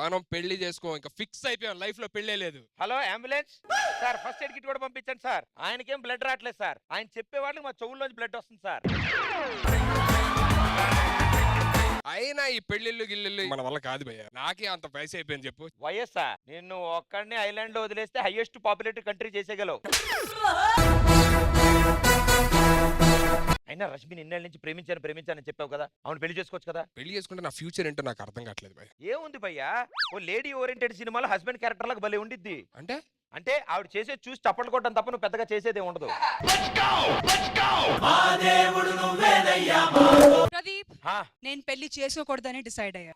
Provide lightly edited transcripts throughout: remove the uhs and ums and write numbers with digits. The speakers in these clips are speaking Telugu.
మనం పెళ్లి చేసుకో, ఇంకా ఫిక్స్ అయిపోయాం, లైఫ్ లో పెళ్లే లేదు. Hello ambulance sir, first aid kit కూడా పంపించండి సార్. ఆయనకేం బ్లడ్ రావట్లేదు సార్. ఆయన చెప్పే వాళ్ళకి మా చెవుల్లోంచి బ్లడ్ వస్తుంది సార్. అయినా ఈ పెళ్లిళ్ళు గిల్లిళ్ళు మన వల్ల కాదు భయ్య. నాకే అంత వయసు అయిపోయింది చెప్పు. వయస్సా? నిన్ను ఒక్కడిని ఐలాండ్ లో వదిలేస్తే హైయెస్ట్ పాపులేటెడ్ కంట్రీ చేసేగలవు. అయినా రష్మిని ఇన్నేళ్ళ నుంచి ప్రేమించానని చెప్పావు కదా, అవును పెళ్లి చేసుకోవచ్చు కదా. పెళ్లి చేసుకుంటే నా ఫ్యూచర్ ఏంటో నాకు అర్థం కావట్లేదు భయ్య. ఏముంది భయ్యా, ఓ లేడీ ఓరియంటెడ్ సినిమాలో హస్బెండ్ క్యారెక్టర్ లాగా భలే ఉండిద్ది. అంటే ఆవిడ చేసేది చూసి చప్పట్లు కొట్టడం తప్ప నువ్వు పెద్దగా చేసేదే ఉండదు. ప్రదీప్, నేను పెళ్లి చేసుకోకూడదని డిసైడ్ అయ్యా.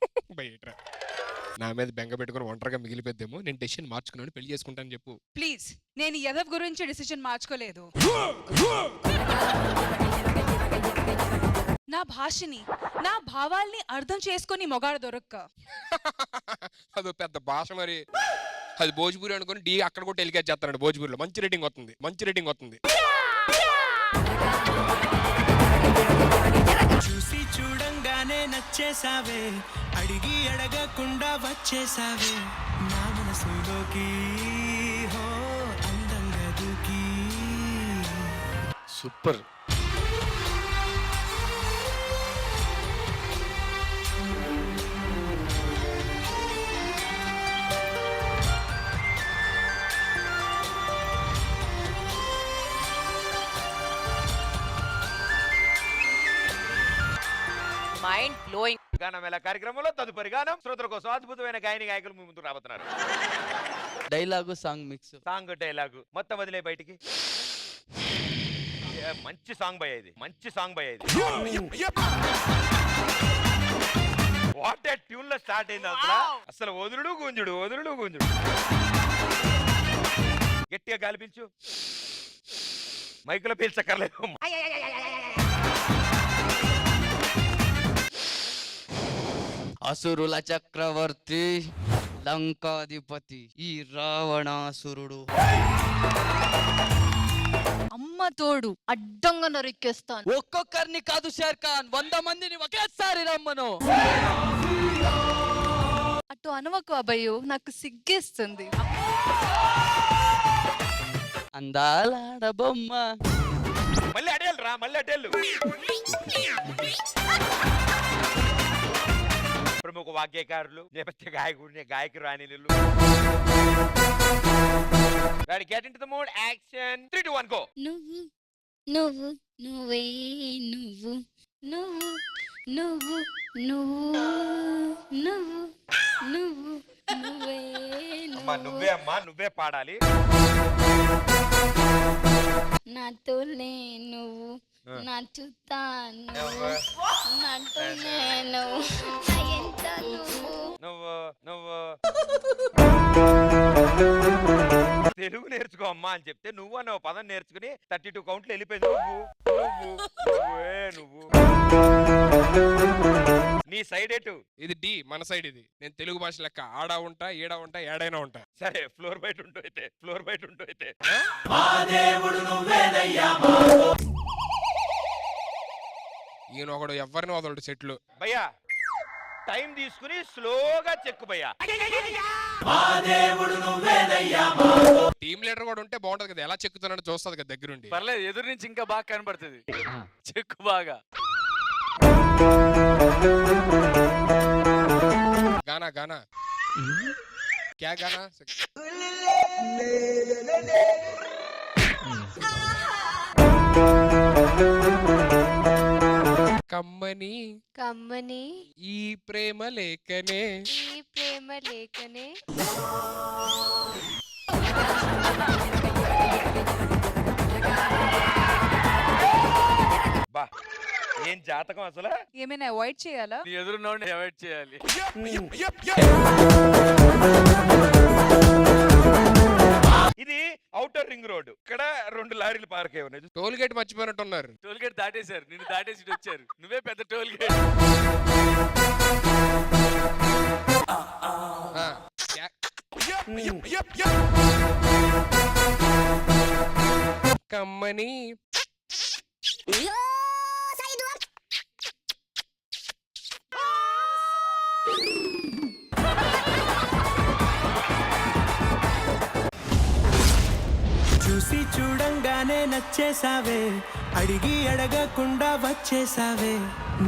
నా మీద బెంగ పెట్టుకుని ఒంటరిగా మిగిలిపోద్దేమో. నేను డెసిషన్ మార్చుకున్నాను, పెళ్లి చేసుకుంటాను చెప్పు ప్లీజ్. నేను యదవ్ గురించి డిసిషన్ మార్చుకోలేదు. నా భాషని, నా భావాల్ని అర్థం చేసుకొని మొగాడు దొరక్క. అదో పెద్ద భాష మరి. అది భోజ్పూరి అనుకుని డి అక్కడ కూడా టెలికాస్ట్ చేస్తాడు. భోజ్పూరిలో మంచి రేటింగ్ వస్తుంది. చూసి చూడంగానే నచ్చేసావే, అడిగి అడగకుండా వచ్చేసావే నా మనసులోకి, హో అందంగా దూకి. సూపర్. Mind blowing. గానమేళ కార్యక్రమంలో తదుపరి గానం శ్రోతల కోసం అద్భుతమైన గాయకులు మీ ముందుకు రాబోతున్నారు. Dialogue song mix. Song dialogue మొత్తం వదిలే బయటికి. మంచి సాంగ్ భయ ఇది. వాట్ ఏ ట్యూన్ లో స్టార్ట్ అయింది అసలు. వదులుడు గుంజుడు. గట్టిగా గాలిపించు, మైకులో పీల్చక్కర్లేదు. అసురుల చక్రవర్తి, లంకాధిపతి ఈ రావణాసురుడు. అమ్మ తోడు అడ్డంగా నరికేస్తాను. ఒక్కొక్కరిని కాదు షేర్ ఖాన్, 100 మందిని ఒకేసారి రమ్మను. అటు అనవకు అభయు, నాకు సిగ్గేస్తుంది. అందాలాడ బొమ్మ. మళ్ళీ అడేళ్ళు. ప్రముఖ వాగ్గేయకారులు, నేపథ్య గాయకురాణిలు. Ready, get into the mood, action. 3, 2, 1, go. నువ్వే నువ్వే పాడాలి. నాతోనే నువ్వు, నా చూస్తాను, నాతోనే నువ్వు తెలుగు నేర్చుకో అమ్మా అని చెప్తే నువ్వు అన్న పదం నేర్చుకుని 32 కౌంట్లు వెళ్ళిపోయింది. నువ్వు నీ సైడ్ ఎటు? ఇది డి, మన సైడ్ ఇది. నేను తెలుగు భాష లెక్క ఆడా ఉంటా, ఏడా ఉంటా, ఏడైనా ఉంటా. సరే, ఫ్లోర్ బయట ఉంటూ అయితే ఈయన ఒకడు ఎవరిని వదలడు సెట్లు. భయ్యా టైం తీసుకుని స్లోగా చెక్కు భయ్యా. టీమ్ లీడర్ కూడా ఉంటే బాగుంటది కదా, ఎలా చెక్కుతున్నాడో చూస్తుంది కదా దగ్గరుండి. పర్లేదు, ఎదురు నుంచి ఇంకా బాగా కనబడుతుంది చెక్కు బాగా. గానా క్యా గానా? కమ్మని ఈ ప్రేమ లేఖనే బా ఏం జాతకం అసలు. ఏమైనా అవాయిడ్ చేయాలా? నీ ఎదురున్నోడిని అవాయిడ్ చేయాలి. ఇది ఔటర్ రింగ్ రోడ్. ఇక్కడ 2 లారీలు పార్క్ అయి ఉన్నాయి. టోల్ గేట్ మర్చిపోయినట్టున్నారు. టోల్ గేట్ దాటేశారు, నిన్ను దాటేసి వచ్చారు. నువ్వే పెద్ద టోల్ గేట్. కమ్మని చూసి చూడంగానే నచ్చేసావే అడిగి అడగకుండా వచ్చేసావే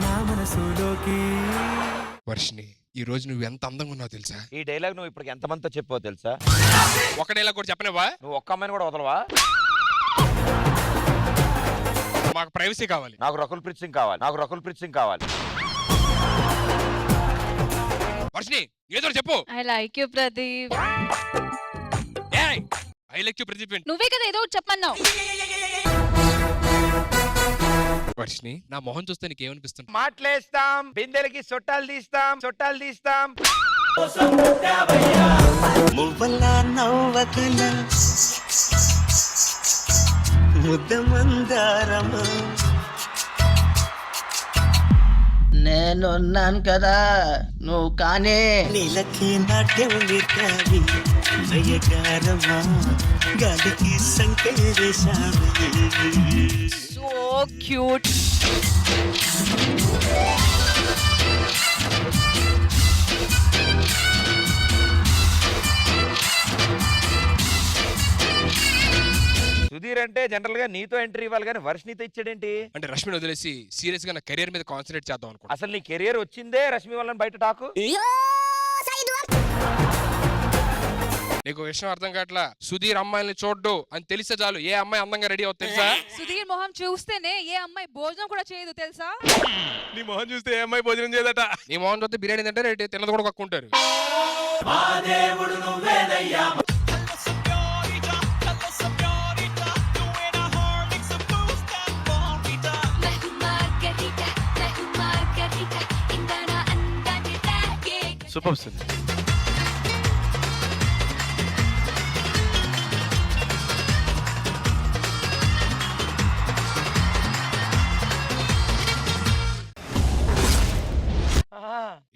నా మనసులోకి. వర్షిని ఈ రోజు నువ్వు ఎంత అందంగా ఉన్నావు తెలుసా? ఈ డైలాగ్ నువ్వు ఇప్పుడు ఎంతమందితో చెప్పావు తెలుసా? ఒక డైలాగ్ కూడా చెప్పనివ్వా? నువ్వు ఒక్క అమ్మాయిని కూడా వదలవా? మాకు ప్రైవసీ కావాలి. నాకు రకుల్ ప్రీత్ సింగ్ కావాలి, నాకు రకుల్ ప్రీత్ సింగ్ కావాలి. వర్షిని ఏదో చెప్పు. I like you Pradeep. I like you Pradeep. నువ్వే కదా ఏదో ఒకటి చెప్పన్నావు. వర్షిని నా మొహం చూస్తే నీకేమనిపిస్తుంది? మాట్లేస్తాం, బిందెలకి చుట్టాలు తీస్తాం, చుట్టాలు తీస్తాం. మువ్వల నవ్వకల ముద్దమందారమా నేనున్నాను కదా నువ్వు కానీ. నీలకి నాట్యం నేర్పావి నయగారమా గాలికి సంకేశావి. So cute. సుధీర్ అంటే జనరల్ గా నీతో ఎంట్రీ ఇవ్వాలి కానీ వర్షినితో ఇచ్చాడేంటి? అంటే రష్మిని వదిలేసి సీరియస్ గా నా కెరియర్ మీద కాన్సన్ట్రేట్ చేద్దాం అనుకో. అసలు నీ కెరియర్ వచ్చిందే రష్మి వాళ్ళని బయట టాకు. నీకు విషయం అర్థం కావట్లా. సుధీర్ అమ్మాయిని చూడ్డు అని తెలిసే చాలు ఏ అమ్మాయి అందంగా రెడీ అవుతుంది తెలుసా? సుధీర్ మొహం చూస్తేనే ఏ అమ్మాయి భోజనం కూడా చేయదు తెలుసా? నీ మొహం చూస్తే ఏ అమ్మాయి భోజనం చేయదట. నీ మొహం చూస్తే బిర్యానీ తింటే రేటు తిన్నది కూడా కక్కుంటారు. Super sir.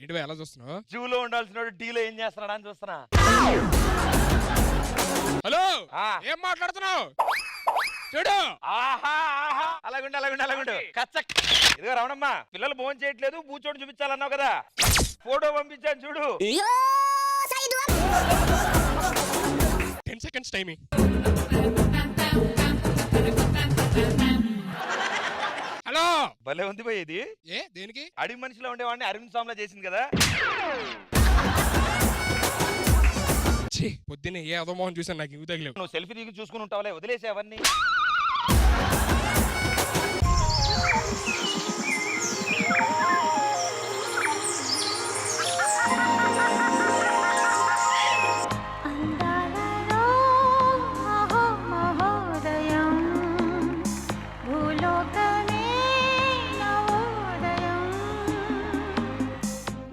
ఏంటి ఎలా చూస్తున్నావు? జూలో ఉండాల్సిన టీలో ఏం చేస్తున్నాడా అని చూస్తున్నా. హలో ఆ. ఏం మాట్లాడుతున్నావు? చూడు ఆహా ఆహా అలాగుండు అలాగుండు అలాగుండు కచ్చక్. ఇదిగో రమణమ్మ, పిల్లలు భోజనం చేయట్లేదు, బూచోడు చూపించాలన్నావు కదా, ఫోటో పంపించాను చూడు. 10 seconds టైమింగ్. హలో భలే ఉంది పోయి ఇది. ఏ దేనికి? అడిగి మనిషిలో ఉండేవాడిని అరవింద్ స్వామిలా చేసింది కదా. ఛీ, పొద్దున్నే ఏ అదోమోహం చూసాను నాకు ఇవి తగిలేవు. నువ్వు సెల్ఫీ దిగి చూసుకుని ఉంటావులే, వదిలేసే అవన్నీ.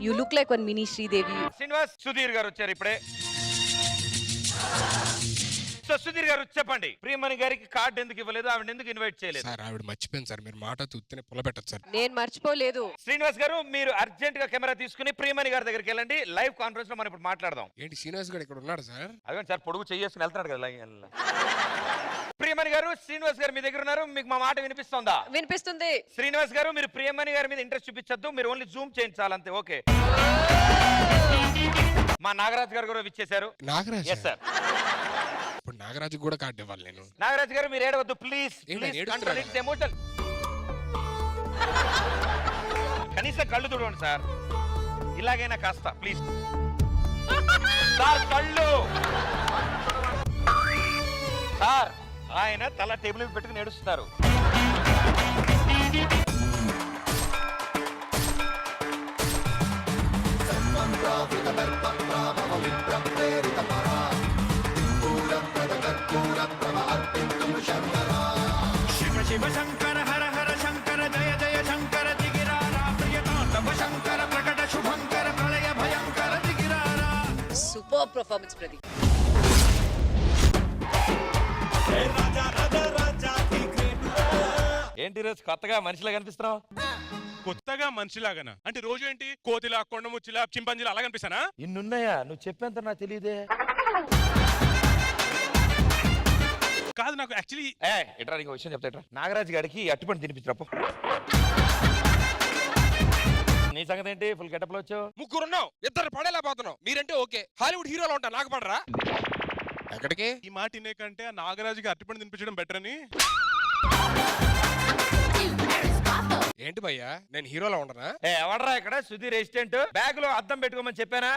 You look like one mini Sridevi. Srinivas, Sudheer గారు వచ్చారు ఇప్పుడే. సో సుధీర్ గారు చెప్పండి, ప్రియమణి గారికి కార్డు ఎందుకు ఇవ్వలేదు, ఆవిడ ఎందుకు ఇన్వైట్ చేయలేదు? సార్ ఆవిడ మర్చిపోయింది సార్. మీరు మాట తూత్తేనే పుల్ల పెట్టదు సార్. నేను మర్చిపోలేదు. శ్రీనివాస్ గారు, మీరు అర్జెంట్ గా కెమెరా తీసుకుని ప్రియమణి గారి దగ్గరికి వెళ్ళండి. లైవ్ కాన్ఫరెన్స్ లో మనం ఇప్పుడు మాట్లాడదాం. ఏంటి శ్రీనివాస్ గారు ఇక్కడ ఉన్నాడు సార్? అదే సార్, పొడుగు చేసుకుని వెళ్తున్నాడు కదా. ప్రియమణి గారు, శ్రీనివాస్ గారు మీ దగ్గర ఉన్నారు. మీకు మా మాట వినిపిస్తోందా? వినిపిస్తుంది. శ్రీనివాస్ గారు, మీరు ప్రియమణి గారి మీద ఇంట్రెస్ట్ చూపించద్దు, మీరు ఓన్లీ జూమ్ చేయించాలంతే. ఓకే. మా నాగరాజ్ గారు కూడా విచ్చేశారు. Nagaraj S sir. ఇప్పుడు నాగరాజు కూడా కార్డు ఇవ్వాలి నేను. నాగరాజ్ గారు, మీరు ఏడవద్దు ప్లీజ్. ఏంటి ఆయన ఏడుస్తున్నాడా? ఎమోషన్. కనీసం కళ్ళు చూడండి సార్, ఇలాగైనా కాస్త ప్లీజ్ సార్. కళ్ళు సార్, ఆయన తల టేబుల్ మీద పెట్టుకుని ఏడుస్తున్నారు. శివ శివ శంకర హర హర శంకర జయ జయ శంకర దిగిరారా ప్రియతాండవ శంకర ప్రకట శుభంకర ప్రళయ భయంకర దిగిరారా. Super performance Pradeep. ఏంటి రోజు కొత్తగా మనిషిలా కనిపిస్తున్నావు? కొత్తగా మనిషిలాగానా? అంటే రోజు ఏంటి కోతిలా, కొండముచ్చిలా, చింపాంజీలా అలా కనిపిస్తానా? ఇన్నున్నాయా? నువ్వు చెప్పేంత నాకు తెలియదే. కాదు, నాకు యాక్చువల్లీ ఎట్రా నీకు విషయం చెప్తా. నాగరాజ్ గారికి అట్టుపండి తినిపించరాపు. నీ సంగతి ఏంటి? ఫుల్ గెటప్ లో వచ్చావు. ముగ్గురున్నావు, ఇద్దరు పడేలా పోతున్నావు. మీరంటే ఓకే, హాలీవుడ్ హీరోలో ఉంటా, నాకు పడరా? ఎక్కడికి? ఈ మాట ఇనే కంటే ఆ నాగరాజుకి అరటిపండు తినిపించడం బెటర్ అని. ఏంటి భయ్యా, నేను హీరోలా ఉండనా? ఎవడరా ఇక్కడ సుధీర్ రెసిడెంట్? బ్యాగ్ లో అద్దం పెట్టుకోమని చెప్పానా?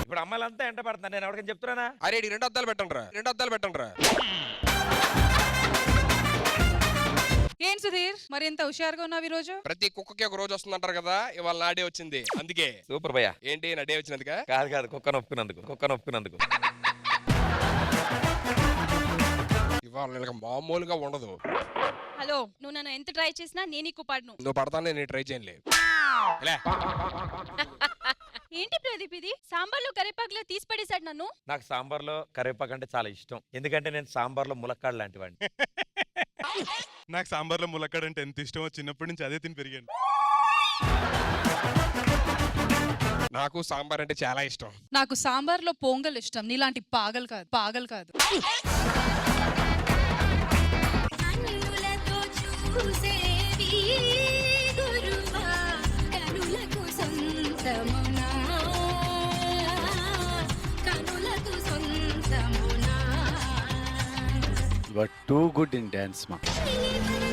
ఇప్పుడు అమ్మాయిలంతా ఎంట పడుతున్నారు, నేను ఎవరికైనా చెప్తున్నానా? అరే 2 అద్దాలు పెట్టండిరా, 2 అద్దాలు పెట్టండిరా. ఏం సుధీర్ మరి ఎంత హుషారుగా ఉన్నావు ఈ రోజు? ప్రతి కుక్కకి ఒక రోజు వస్తుందంటారు కదా, ఇవాళ నా డే వచ్చింది అందుకే. సూపర్ భయ్యా. ఏంటి నా డే వచ్చినందుక? కాదు కుక్క నొప్పినందుకు. ఇవాళ నేను మామూలుగా ఉండదు. హలో, నువ్వు నన్ను ఎంత ట్రై చేసినా నేను నీకు పడను. నువ్వు పడతాను, నేను ట్రై చేయలే. ఏంటి ప్రదీప్ ఇది? సాంబార్లో కరివేపాకులో తీసి పడేశాడు నన్ను. నాకు సాంబార్లో కరివేపాకు అంటే చాలా ఇష్టం, ఎందుకంటే నేను సాంబార్లో ములక్కాడు లాంటి వాడిని. నాకు సాంబార్లో ములక్కాడ అంటే ఎంత ఇష్టమో, చిన్నప్పటి నుంచి అదే తిని పెరిగాను. నాకు సాంబార్ అంటే చాలా ఇష్టం. నాకు సాంబార్లో పొంగల్ ఇష్టం, నీలాంటి పాగల్ కాదు. కన్నులతో చూసేవి గురువా, కనులకు సొంతమునా, కనులకు సొంతమునా. You are too good in dance, ma. నీ